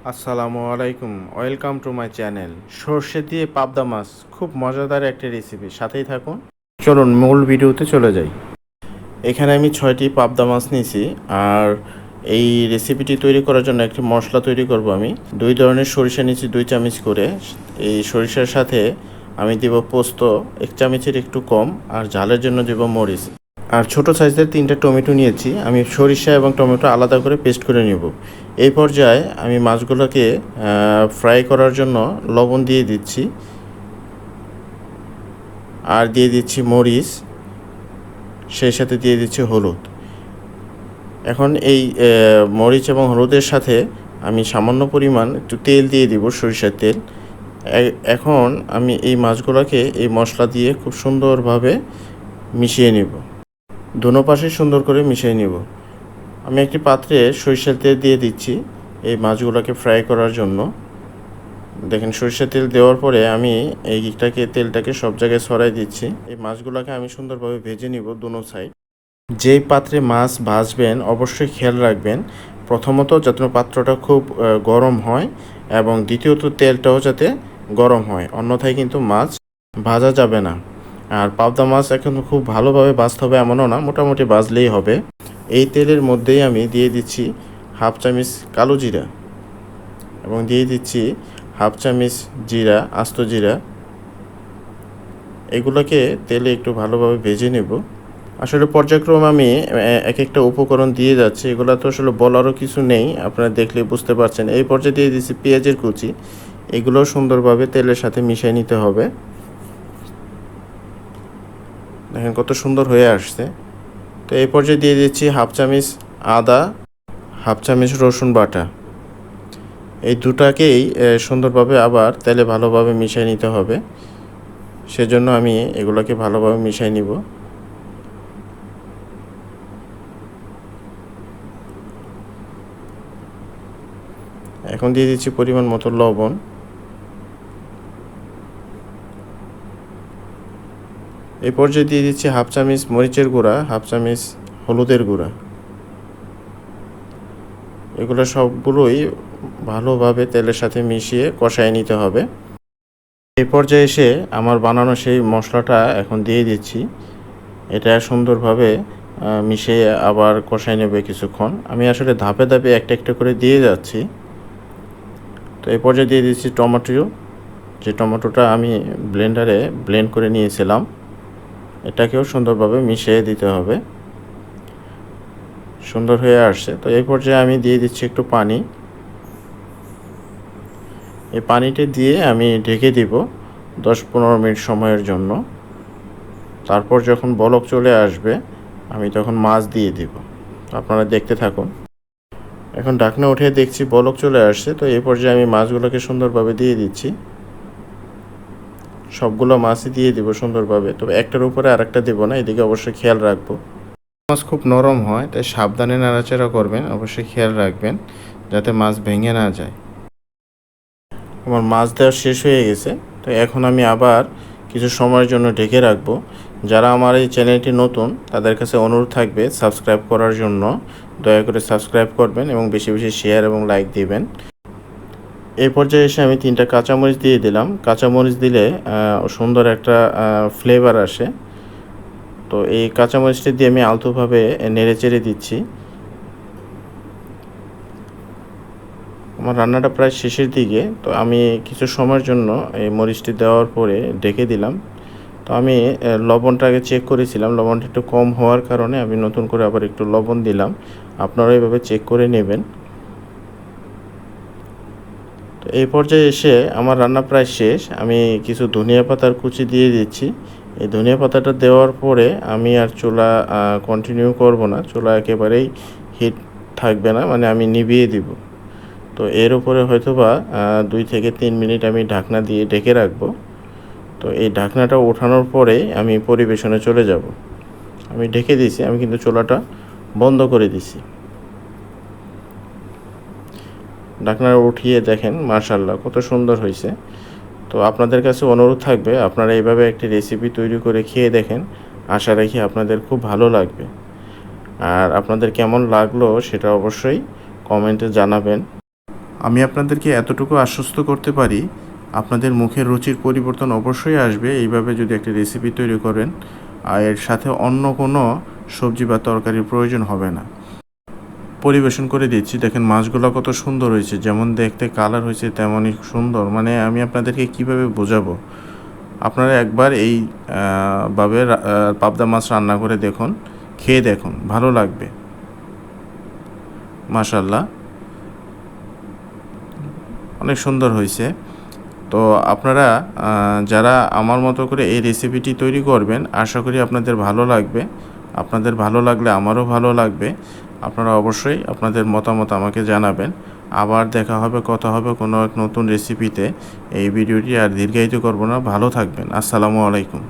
আসসালামু আলাইকুম, welcome to my channel. সর্ষে দিয়ে পাবদা মাছ খুব মজাদার একটা রেসিপি, সাথেই থাকুন। চলুন মূল ভিডিওতে চলে যাই। এখানে আমি 6টি পাবদা মাছ নিয়েছি। আর এই রেসিপিটি তৈরি করার জন্য একটি মশলা তৈরি করব। আমি 2 ধরনের সরিষা নিয়েছি, 2 চামচ করে। এই সরিষার সাথে আমি দেব পোস্ত 1 চামচের একটু কম, আর ঝালের জন্য দেব মরিচ। আর ছোট সাইজের 3টা টমেটো নিয়েছি। আমি সরিষা এবং টমেটো আলাদা করে পেস্ট করে নেব। এই পর্যায়ে আমি মাছগুলোকে ফ্রাই করার জন্য লবণ দিয়ে দিচ্ছি, আর দিয়ে দিচ্ছি মরিচ, সেই সাথে দিয়ে দিচ্ছি হলুদ। এখন এই মরিচ এবং হলুদের সাথে আমি সামান্য পরিমাণ একটু তেল দিয়ে দিব, সরিষার তেল। এখন আমি এই মাছগুলোকে এই মশলা দিয়ে খুব সুন্দরভাবে মিশিয়ে নেব। দোনো পাশে সুন্দর করে মিশিয়ে নেব। আমি একটি পাত্রে সরিষার তেল দিয়ে দিচ্ছি এই মাছগুলোকে ফ্রাই করার জন্য। দেখেন, সরিষার তেল দেওয়ার পরে আমি তেলটাকে সব জায়গায় ছড়াই দিচ্ছি। এই মাছগুলোকে আমি সুন্দরভাবে ভেজে নিব দোনো সাইড। যেই পাত্রে মাছ ভাজবেন অবশ্যই খেয়াল রাখবেন, প্রথমত যাতে পাত্রটা খুব গরম হয়, এবং দ্বিতীয়ত তেলটাও যাতে গরম হয়, অন্যথায় কিন্তু মাছ ভাজা যাবে না। আর পাবদা মাছ এখন খুব ভালোভাবে ভাজতে হবে এমনও না, মোটামুটি ভাজলেই হবে। এই তেলের মধ্যেই আমি দিয়ে দিচ্ছি হাফ চামচ কালো জিরা, এবং দিয়ে দিচ্ছি হাফ চামচ জিরা, আস্ত জিরা। এগুলোকে তেলে একটু ভালোভাবে ভেজে নেব। আসলে পর্যায়ক্রমে আমি এক একটা উপকরণ দিয়ে যাচ্ছি, এগুলো তো আসলে বলারও কিছু নেই, আপনারা দেখলে বুঝতে পারছেন। এই পর্যায়ে দিয়ে দিচ্ছি পেঁয়াজের কুচি। এগুলো সুন্দরভাবে তেলের সাথে মিশিয়ে নিতে হবে। দেখেন কত সুন্দর হয়ে আসছে। তো এই পর্যায়ে দিয়ে দিচ্ছি হাফ চামচ আদা, হাফ চামচ রসুন বাটা। এই দুটাকেই সুন্দরভাবে আবার তেলে ভালোভাবে মিশিয়ে নিতে হবে। সেজন্য আমি এগুলোকে ভালোভাবে মিশিয়ে নিব। এখন দিয়ে দিচ্ছি পরিমাণ মতো লবণ। এই পর্যায়ে দিয়ে দিচ্ছি হাফ চামচ মরিচের গুঁড়া, হাফ চামচ হলুদের গুঁড়া। এগুলো সবগুলোই ভালোভাবে তেলের সাথে মিশিয়ে কষায় নিতে হবে। এই পর্যায়ে এসে আমার বানানো সেই মশলাটা এখন দিয়ে দিচ্ছি। এটা সুন্দরভাবে মিশিয়ে আবার কষায় নেবে কিছুক্ষণ। আমি আসলে ধাপে ধাপে একটা একটা করে দিয়ে যাচ্ছি। তো এই পর্যায়ে দিয়ে দিচ্ছি টমেটো, যে টমেটোটা আমি ব্লেন্ডারে ব্লেন্ড করে নিয়েছিলাম। এটাকেও সুন্দরভাবে মিশিয়ে দিতে হবে। সুন্দর হয়ে আসছে। তো এই পর্যায়ে আমি দিয়ে দিচ্ছি একটু পানি। এই পানিটা দিয়ে আমি ঢেকে দিব 10-15 মিনিট সময়ের জন্য। তারপর যখন বলক চলে আসবে আমি তখন মাছ দিয়ে দিব। আপনারা দেখতে থাকুন। এখন ঢাকনা উঠিয়ে দেখছি বলক চলে আসছে। তো এই পর্যায়ে আমি মাছগুলোকে সুন্দরভাবে দিয়ে দিচ্ছি। সবগুলো মাছই দিয়ে দিব সুন্দরভাবে, তবে একটার উপরে আরেকটা দেবো না, এদিকে অবশ্যই খেয়াল রাখবো। মাছ খুব নরম হয়, তাই সাবধানে নাড়াচাড়া করবেন, অবশ্যই খেয়াল রাখবেন যাতে মাছ ভেঙে না যায়। আমার মাছ দেওয়া শেষ হয়ে গেছে। তো এখন আমি আবার কিছু সময়ের জন্য ঢেকে রাখবো। যারা আমার এই চ্যানেলটি নতুন তাদের কাছে অনুরোধ থাকবে সাবস্ক্রাইব করার জন্য। দয়া করে সাবস্ক্রাইব করবেন এবং বেশি বেশি শেয়ার এবং লাইক দিবেন। এই পর্যায়ে এসে আমি 3টা কাঁচামরিচ দিয়ে দিলাম। কাঁচামরিচ দিলে সুন্দর একটা ফ্লেভার আসে। তো এই কাঁচামরিচটা দিয়ে আমি আলতোভাবে নেড়ে চেড়ে দিচ্ছি। আমার রান্নাটা প্রায় শেষের দিকে। তো আমি কিছু সময়ের জন্য এই মরিচটি দেওয়ার পরে ঢেকে দিলাম। তো আমি লবণটা আগে চেক করেছিলাম, লবণটা একটু কম হওয়ার কারণে আমি নতুন করে আবার একটু লবণ দিলাম। আপনারা এইভাবে চেক করে নেবেন। তো এই পর্যায়ে এসে আমার রান্না প্রায় শেষ। আমি কিছু ধনিয়া পাতার কুচি দিয়ে দিচ্ছি। এই ধনিয়া পাতাটা দেওয়ার পরে আমি আর চুলা কন্টিনিউ করব না, চুলা একেবারেই হিট থাকবে না, মানে আমি নিভিয়ে দিব। তো এর উপরে হয়তোবা 2 থেকে 3 মিনিট আমি ঢাকনা দিয়ে ঢেকে রাখবো। তো এই ঢাকনাটা ওঠানোর পরেই আমি পরিবেশনে চলে যাব। আমি ঢেকে দিয়েছি, আমি কিন্তু চুলাটা বন্ধ করে দিছি। ঢাকনাটা উঠিয়ে দেখেন মাশাআল্লাহ কত সুন্দর হয়েছে। তো আপনাদের কাছে অনুরোধ থাকবে আপনারা এইভাবে একটি রেসিপি তৈরি করে খেয়ে দেখেন। আশা রাখি আপনাদের খুব ভালো লাগবে। আর আপনাদের কেমন লাগলো সেটা অবশ্যই কমেন্টে জানাবেন। আমি আপনাদেরকে এতটুকু আশ্বস্ত করতে পারি, আপনাদের মুখের রুচির পরিবর্তন অবশ্যই আসবে এইভাবে যদি একটা রেসিপি তৈরি করেন, আর এর সাথে অন্য কোনো সবজি বা তরকারির প্রয়োজন হবে না। পরিবেশন করে দিচ্ছি। দেখেন মাছগুলো কত সুন্দর হয়েছে, যেমন দেখতে কালার হয়েছে তেমনই সুন্দর। মানে আমি আপনাদেরকে কিভাবে বোঝাবো, আপনারা একবার এই ভাবে পাবদা মাছ রান্না করে দেখুন, খেয়ে দেখুন, ভালো লাগবে। মাশাআল্লাহ, অনেক সুন্দর হয়েছে। তো আপনারা যারা আমার মতো করে এই রেসিপিটি তৈরি করবেন, আশা করি আপনাদের ভালো লাগবে। আপনাদের ভালো লাগলে আমারও ভালো লাগবে। আপনারা অবশ্যই আপনাদের মতামত আমাকে জানাবেন। আবার দেখা হবে, কথা হবে কোনো এক নতুন রেসিপিতে। এই ভিডিওটি আর দীর্ঘায়িত করব না। ভালো থাকবেন। আসসালামু আলাইকুম।